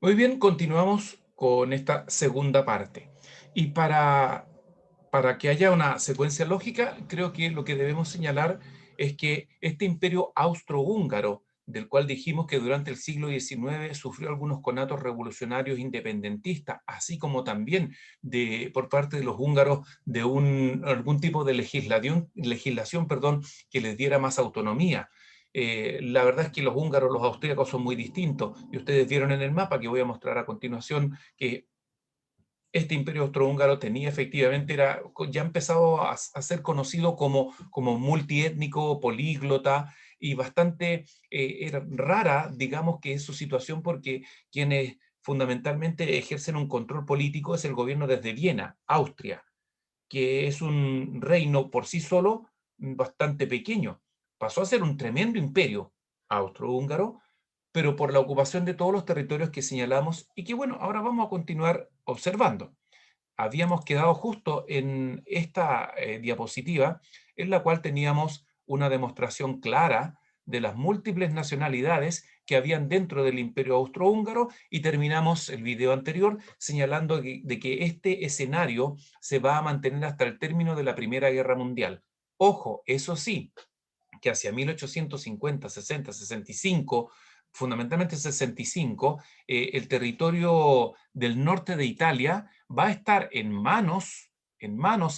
Muy bien, continuamos con esta segunda parte. Y para que haya una secuencia lógica, creo que lo que debemos señalar es que este imperio austrohúngaro, del cual dijimos que durante el siglo XIX sufrió algunos conatos revolucionarios independentistas, así como también por parte de los húngaros de algún tipo de legislación, perdón, que les diera más autonomía. La verdad es que los húngaros, los austríacos son muy distintos, y ustedes vieron en el mapa que voy a mostrar a continuación que este imperio austrohúngaro tenía efectivamente, ya empezado a ser conocido como multiétnico, políglota, y bastante era rara, digamos, que es su situación, porque quienes fundamentalmente ejercen un control político es el gobierno desde Viena, Austria, que es un reino por sí solo bastante pequeño. Pasó a ser un tremendo imperio austrohúngaro, pero por la ocupación de todos los territorios que señalamos y que, bueno, ahora vamos a continuar observando. Habíamos quedado justo en esta diapositiva, en la cual teníamos una demostración clara de las múltiples nacionalidades que habían dentro del Imperio Austrohúngaro, y terminamos el video anterior señalando de que este escenario se va a mantener hasta el término de la Primera Guerra Mundial. Ojo, eso sí, que hacia 1850, 60, 65, fundamentalmente 65, el territorio del norte de Italia va a estar en manos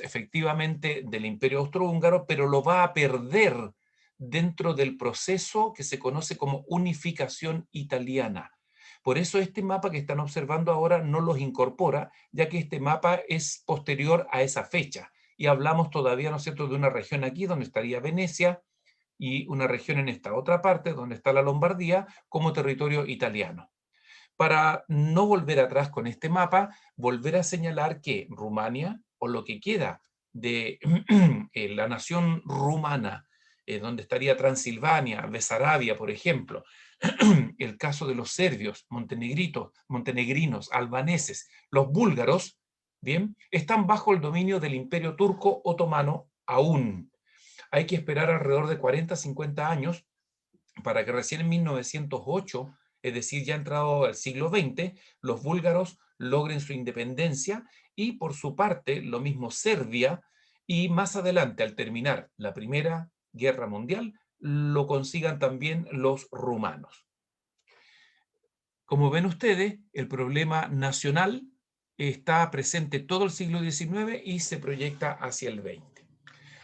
efectivamente del Imperio Austrohúngaro, pero lo va a perder dentro del proceso que se conoce como unificación italiana. Por eso este mapa que están observando ahora no los incorpora, ya que este mapa es posterior a esa fecha. Y hablamos todavía, ¿no es cierto?, de una región aquí donde estaría Venecia, y una región en esta otra parte, donde está la Lombardía, como territorio italiano. Para no volver atrás con este mapa, volver a señalar que Rumania, o lo que queda de la nación rumana, donde estaría Transilvania, Besarabia, por ejemplo, el caso de los serbios, montenegrinos, albaneses, los búlgaros, bien, están bajo el dominio del Imperio Turco Otomano aún. Hay que esperar alrededor de 40, 50 años para que recién en 1908, es decir, ya entrado al siglo XX, los búlgaros logren su independencia, y por su parte lo mismo Serbia, y más adelante, al terminar la Primera Guerra Mundial, lo consigan también los rumanos. Como ven ustedes, el problema nacional está presente todo el siglo XIX y se proyecta hacia el XX.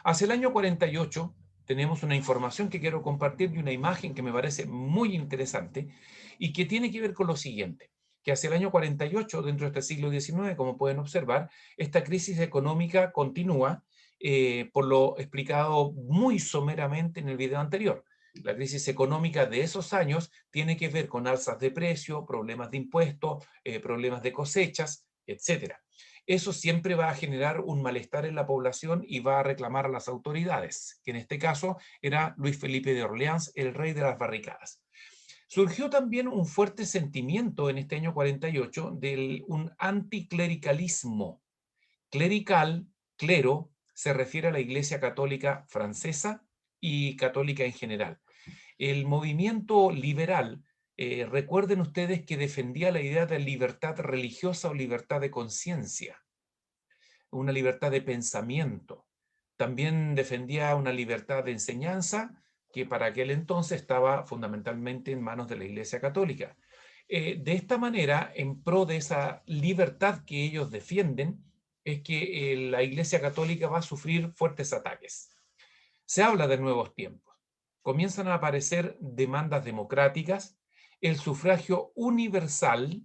Hacia el año 48 tenemos una información que quiero compartir, y una imagen que me parece muy interesante y que tiene que ver con lo siguiente: que hacia el año 48, dentro de este siglo XIX, como pueden observar, esta crisis económica continúa, por lo explicado muy someramente en el video anterior. La crisis económica de esos años tiene que ver con alzas de precio, problemas de impuestos, problemas de cosechas, etcétera. Eso siempre va a generar un malestar en la población y va a reclamar a las autoridades, que en este caso era Luis Felipe de Orleans, el rey de las barricadas. Surgió también un fuerte sentimiento en este año 48 de un anticlericalismo. Clerical, clero, se refiere a la Iglesia Católica francesa y católica en general. El movimiento liberal, recuerden ustedes que defendía la idea de libertad religiosa o libertad de conciencia, una libertad de pensamiento. También defendía una libertad de enseñanza, que para aquel entonces estaba fundamentalmente en manos de la Iglesia Católica. De esta manera, en pro de esa libertad que ellos defienden, es que la Iglesia Católica va a sufrir fuertes ataques. Se habla de nuevos tiempos. Comienzan a aparecer demandas democráticas, el sufragio universal,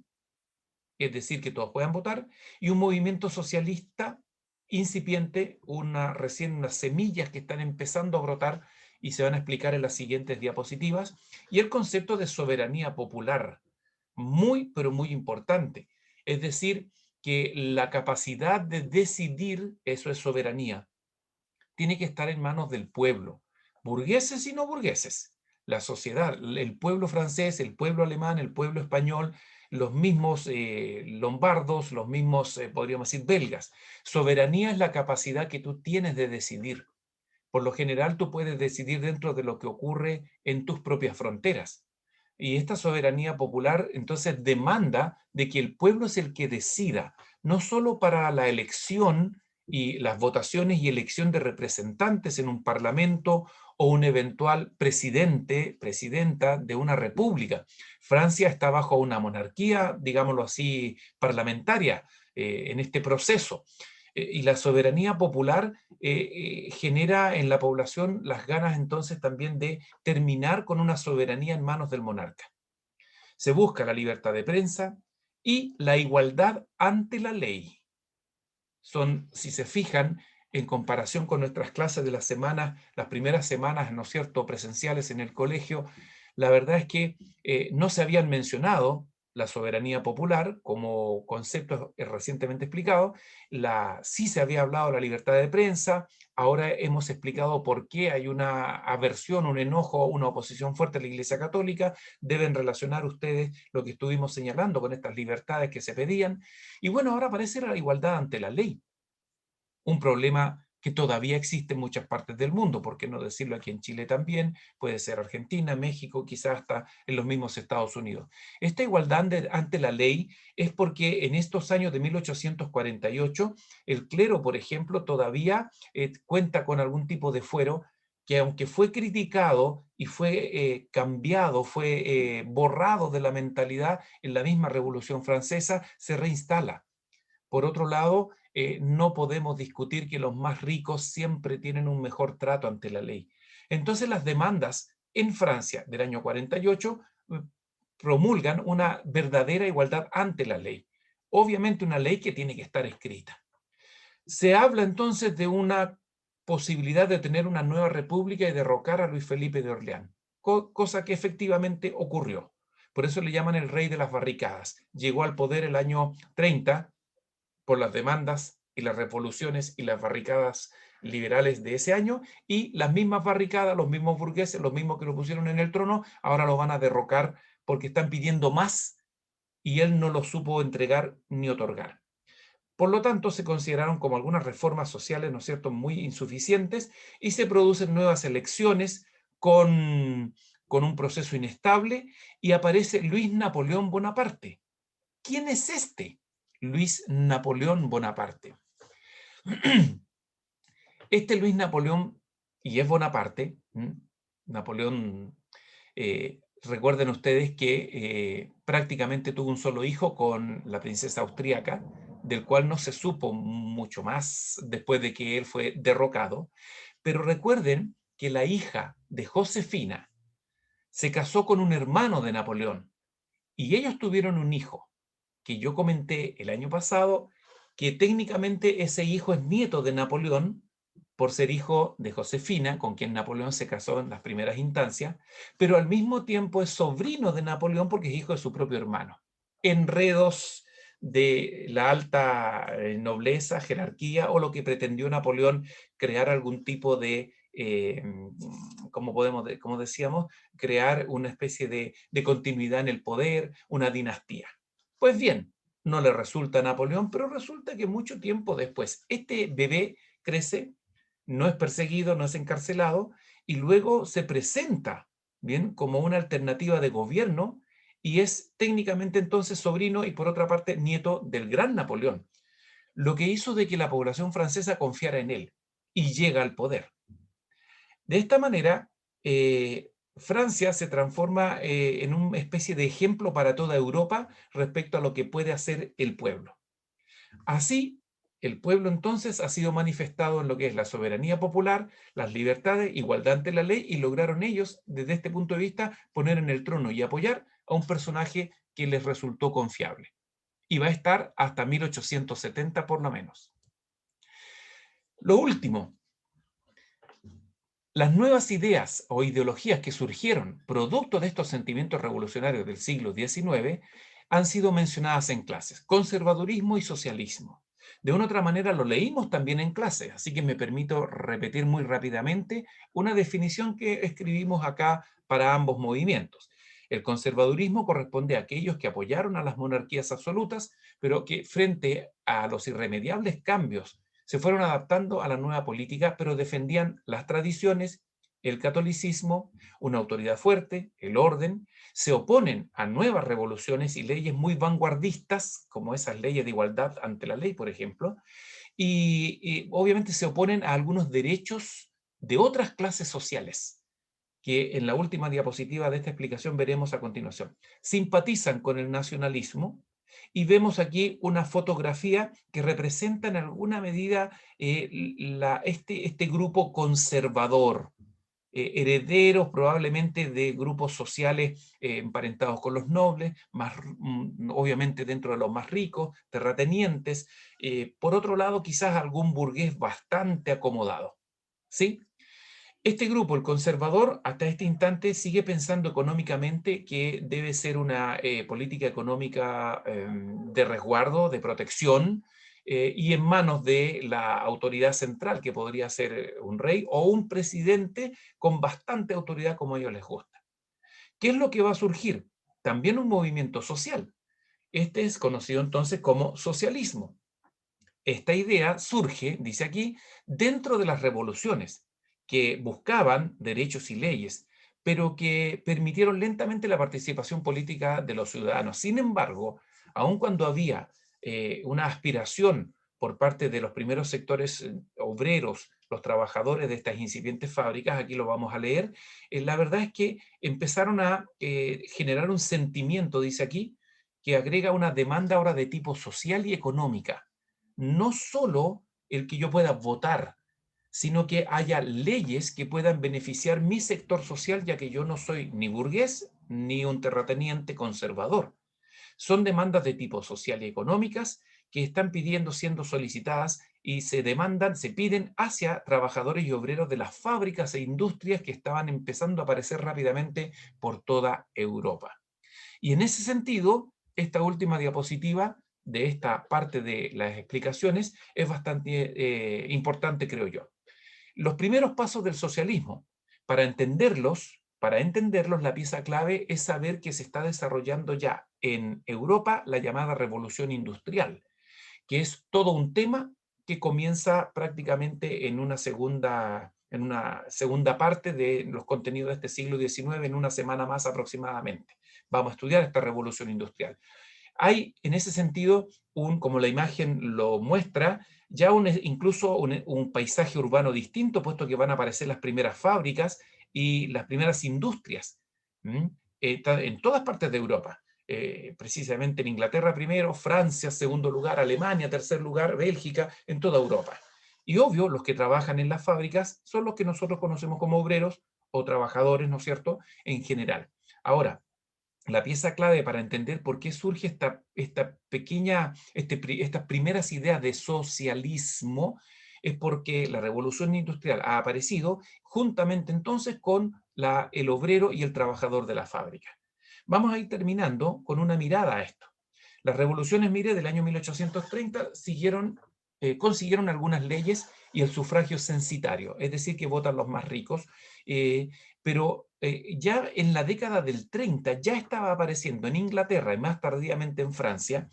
es decir, que todos puedan votar, y un movimiento socialista incipiente, recién unas semillas que están empezando a brotar y se van a explicar en las siguientes diapositivas, y el concepto de soberanía popular, muy, pero muy importante. Es decir, que la capacidad de decidir, eso es soberanía, tiene que estar en manos del pueblo, burgueses y no burgueses, la sociedad, el pueblo francés, el pueblo alemán, el pueblo español, los mismos lombardos, los mismos, podríamos decir, belgas. Soberanía es la capacidad que tú tienes de decidir. Por lo general, tú puedes decidir dentro de lo que ocurre en tus propias fronteras, Y esta soberanía popular entonces demanda de que el pueblo es el que decida, no solo para la elección y las votaciones y elección de representantes en un parlamento o un eventual presidente, presidenta de una república. Francia está bajo una monarquía, digámoslo así, parlamentaria en este proceso. Y la soberanía popular genera en la población las ganas entonces también de terminar con una soberanía en manos del monarca. Se busca la libertad de prensa y la igualdad ante la ley. Son, si se fijan, en comparación con nuestras clases de la semana, las primeras semanas, ¿no es cierto?, presenciales en el colegio, la verdad es que no se habían mencionado la soberanía popular como concepto recientemente explicado, sí se había hablado de la libertad de prensa, ahora hemos explicado por qué hay una aversión, un enojo, una oposición fuerte a la Iglesia Católica, deben relacionar ustedes lo que estuvimos señalando con estas libertades que se pedían, y bueno, ahora aparece la igualdad ante la ley, un problema que todavía existe en muchas partes del mundo, por qué no decirlo aquí en Chile también, puede ser Argentina, México, quizás hasta en los mismos Estados Unidos. Esta igualdad ante la ley es porque en estos años de 1848, el clero, por ejemplo, todavía cuenta con algún tipo de fuero que aunque fue criticado y fue cambiado, fue borrado de la mentalidad en la misma Revolución Francesa, se reinstala. Por otro lado, no podemos discutir que los más ricos siempre tienen un mejor trato ante la ley. Entonces las demandas en Francia del año 48 promulgan una verdadera igualdad ante la ley. Obviamente una ley que tiene que estar escrita. Se habla entonces de una posibilidad de tener una nueva república y derrocar a Luis Felipe de Orleán, cosa que efectivamente ocurrió. Por eso le llaman el rey de las barricadas. Llegó al poder el año 30 por las demandas y las revoluciones y las barricadas liberales de ese año, y las mismas barricadas, los mismos burgueses, los mismos que lo pusieron en el trono, ahora lo van a derrocar porque están pidiendo más y él no lo supo entregar ni otorgar. Por lo tanto, se consideraron como algunas reformas sociales, ¿no es cierto?, muy insuficientes, y se producen nuevas elecciones con un proceso inestable, y aparece Luis Napoleón Bonaparte. ¿Quién es este Luis Napoleón Bonaparte? Este Luis Napoleón, y es Bonaparte, Napoleón, recuerden ustedes que prácticamente tuvo un solo hijo con la princesa austríaca, del cual no se supo mucho más después de que él fue derrocado, pero recuerden que la hija de Josefina se casó con un hermano de Napoleón, y ellos tuvieron un hijo, que yo comenté el año pasado, que técnicamente ese hijo es nieto de Napoleón, por ser hijo de Josefina, con quien Napoleón se casó en las primeras instancias, pero al mismo tiempo es sobrino de Napoleón porque es hijo de su propio hermano. Enredos de la alta nobleza, jerarquía, o lo que pretendió Napoleón, crear algún tipo de, como decíamos, crear una especie de continuidad en el poder, una dinastía. Pues bien, no le resulta a Napoleón, pero resulta que mucho tiempo después, este bebé crece, no es perseguido, no es encarcelado, y luego se presenta, bien, como una alternativa de gobierno, y es técnicamente entonces sobrino y por otra parte nieto del gran Napoleón, lo que hizo de que la población francesa confiara en él y llega al poder. De esta manera, Francia se transforma en una especie de ejemplo para toda Europa respecto a lo que puede hacer el pueblo. Así, el pueblo entonces ha sido manifestado en lo que es la soberanía popular, las libertades, igualdad ante la ley, y lograron ellos, desde este punto de vista, poner en el trono y apoyar a un personaje que les resultó confiable. Y va a estar hasta 1870 por lo menos. Lo último, las nuevas ideas o ideologías que surgieron producto de estos sentimientos revolucionarios del siglo XIX han sido mencionadas en clases: conservadurismo y socialismo. De una u otra manera lo leímos también en clase, así que me permito repetir muy rápidamente una definición que escribimos acá para ambos movimientos. El conservadurismo corresponde a aquellos que apoyaron a las monarquías absolutas, pero que frente a los irremediables cambios se fueron adaptando a la nueva política, pero defendían las tradiciones el catolicismo, una autoridad fuerte, el orden, se oponen a nuevas revoluciones y leyes muy vanguardistas, como esas leyes de igualdad ante la ley, por ejemplo, y obviamente se oponen a algunos derechos de otras clases sociales, que en la última diapositiva de esta explicación veremos a continuación. Simpatizan con el nacionalismo y vemos aquí una fotografía que representa en alguna medida este grupo conservador, herederos probablemente de grupos sociales emparentados con los nobles, obviamente dentro de los más ricos, terratenientes, por otro lado quizás algún burgués bastante acomodado, ¿sí? Este grupo, el conservador, hasta este instante sigue pensando económicamente que debe ser una política económica de resguardo, de protección, y en manos de la autoridad central, que podría ser un rey o un presidente con bastante autoridad como a ellos les gusta. ¿Qué es lo que va a surgir? También un movimiento social. Este es conocido entonces como socialismo. Esta idea surge, dice aquí, dentro de las revoluciones que buscaban derechos y leyes, pero que permitieron lentamente la participación política de los ciudadanos. Sin embargo, aun cuando había una aspiración por parte de los primeros sectores obreros, los trabajadores de estas incipientes fábricas, aquí lo vamos a leer, la verdad es que empezaron a generar un sentimiento, dice aquí, que agrega una demanda ahora de tipo social y económica, no solo el que yo pueda votar, sino que haya leyes que puedan beneficiar mi sector social, ya que yo no soy ni burgués ni un terrateniente conservador. Son demandas de tipo social y económicas que están pidiendo, siendo solicitadas y se demandan, se piden hacia trabajadores y obreros de las fábricas e industrias que estaban empezando a aparecer rápidamente por toda Europa. Y en ese sentido, esta última diapositiva de esta parte de las explicaciones es bastante importante, creo yo. Los primeros pasos del socialismo. Para entenderlos, la pieza clave es saber que se está desarrollando ya en Europa la llamada revolución industrial, que es todo un tema que comienza prácticamente en una segunda parte de los contenidos de este siglo XIX, en una semana más aproximadamente. Vamos a estudiar esta revolución industrial. Hay en ese sentido, como la imagen lo muestra, ya incluso un paisaje urbano distinto, puesto que van a aparecer las primeras fábricas y las primeras industrias en todas partes de Europa. Precisamente en Inglaterra primero, Francia segundo lugar, Alemania tercer lugar, Bélgica, en toda Europa. Y obvio, los que trabajan en las fábricas son los que nosotros conocemos como obreros o trabajadores, ¿no es cierto?, en general. Ahora, la pieza clave para entender por qué surge estas primeras ideas de socialismo es porque la revolución industrial ha aparecido juntamente entonces con el obrero y el trabajador de la fábrica. Vamos a ir terminando con una mirada a esto. Las revoluciones, mire, del año 1830 consiguieron algunas leyes y el sufragio censitario, es decir, que votan los más ricos, pero ya en la década del 30 ya estaba apareciendo en Inglaterra y más tardíamente en Francia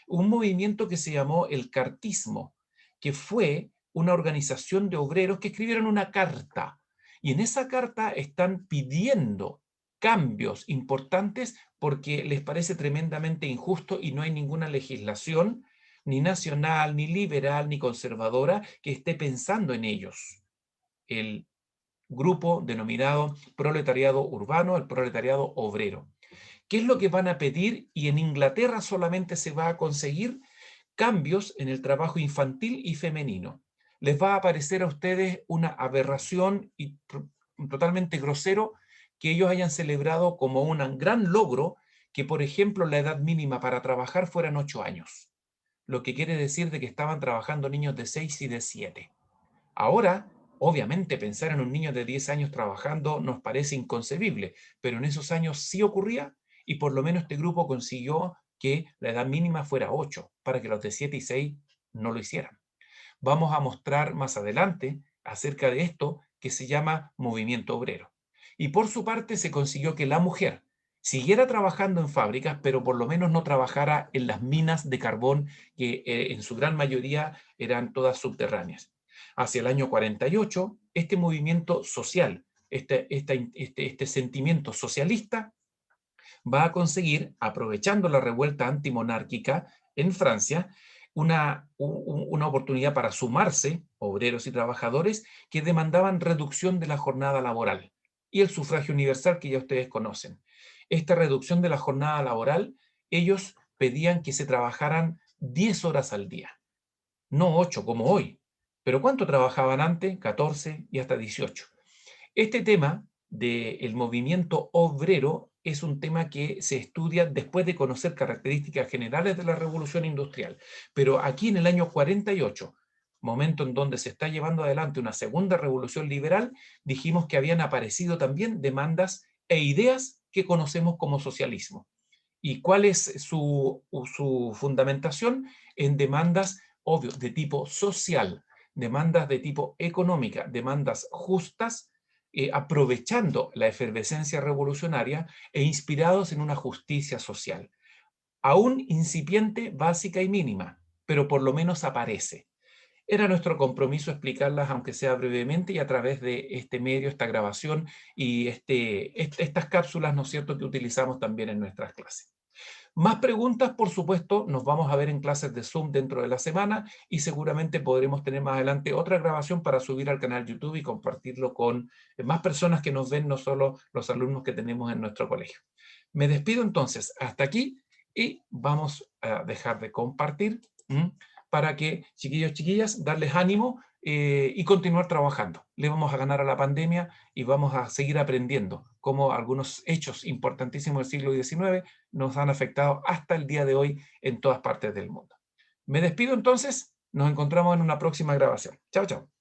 un movimiento que se llamó el cartismo, que fue una organización de obreros que escribieron una carta. Y en esa carta están pidiendo cambios importantes porque les parece tremendamente injusto y no hay ninguna legislación, ni nacional, ni liberal, ni conservadora, que esté pensando en ellos. El grupo denominado proletariado urbano, el proletariado obrero. ¿Qué es lo que van a pedir? Y en Inglaterra solamente se va a conseguir cambios en el trabajo infantil y femenino. Les va a parecer a ustedes una aberración y totalmente grosero que ellos hayan celebrado como un gran logro que, por ejemplo, la edad mínima para trabajar fueran 8 años, lo que quiere decir de que estaban trabajando niños de 6 y de 7. Ahora, obviamente, pensar en un niño de 10 años trabajando nos parece inconcebible, pero en esos años sí ocurría y por lo menos este grupo consiguió que la edad mínima fuera 8 para que los de 7 y 6 no lo hicieran. Vamos a mostrar más adelante acerca de esto que se llama movimiento obrero. Y por su parte se consiguió que la mujer siguiera trabajando en fábricas, pero por lo menos no trabajara en las minas de carbón que en su gran mayoría eran todas subterráneas. Hacia el año 48, este movimiento social este sentimiento socialista, va a conseguir, aprovechando la revuelta antimonárquica en Francia, una oportunidad para sumarse, obreros y trabajadores, que demandaban reducción de la jornada laboral y el sufragio universal que ya ustedes conocen. Esta reducción de la jornada laboral, ellos pedían que se trabajaran 10 horas al día, no 8 como hoy. ¿Pero cuánto trabajaban antes? 14 y hasta 18. Este tema del movimiento obrero es un tema que se estudia después de conocer características generales de la revolución industrial. Pero aquí en el año 48, momento en donde se está llevando adelante una segunda revolución liberal, dijimos que habían aparecido también demandas e ideas que conocemos como socialismo. ¿Y cuál es su fundamentación? En demandas, obvio, de tipo social, demandas de tipo económica, demandas justas, aprovechando la efervescencia revolucionaria e inspirados en una justicia social, aún incipiente, básica y mínima, pero por lo menos aparece. Era nuestro compromiso explicarlas, aunque sea brevemente, y a través de este medio, esta grabación y estas cápsulas, ¿no es cierto?, que utilizamos también en nuestras clases. Más preguntas, por supuesto, nos vamos a ver en clases de Zoom dentro de la semana y seguramente podremos tener más adelante otra grabación para subir al canal YouTube y compartirlo con más personas que nos ven, no solo los alumnos que tenemos en nuestro colegio. Me despido entonces hasta aquí y vamos a dejar de compartir para que, chiquillos, chiquillas, darles ánimo y continuar trabajando. Le vamos a ganar a la pandemia y vamos a seguir aprendiendo cómo algunos hechos importantísimos del siglo XIX nos han afectado hasta el día de hoy en todas partes del mundo. Me despido entonces, nos encontramos en una próxima grabación. Chao, chao.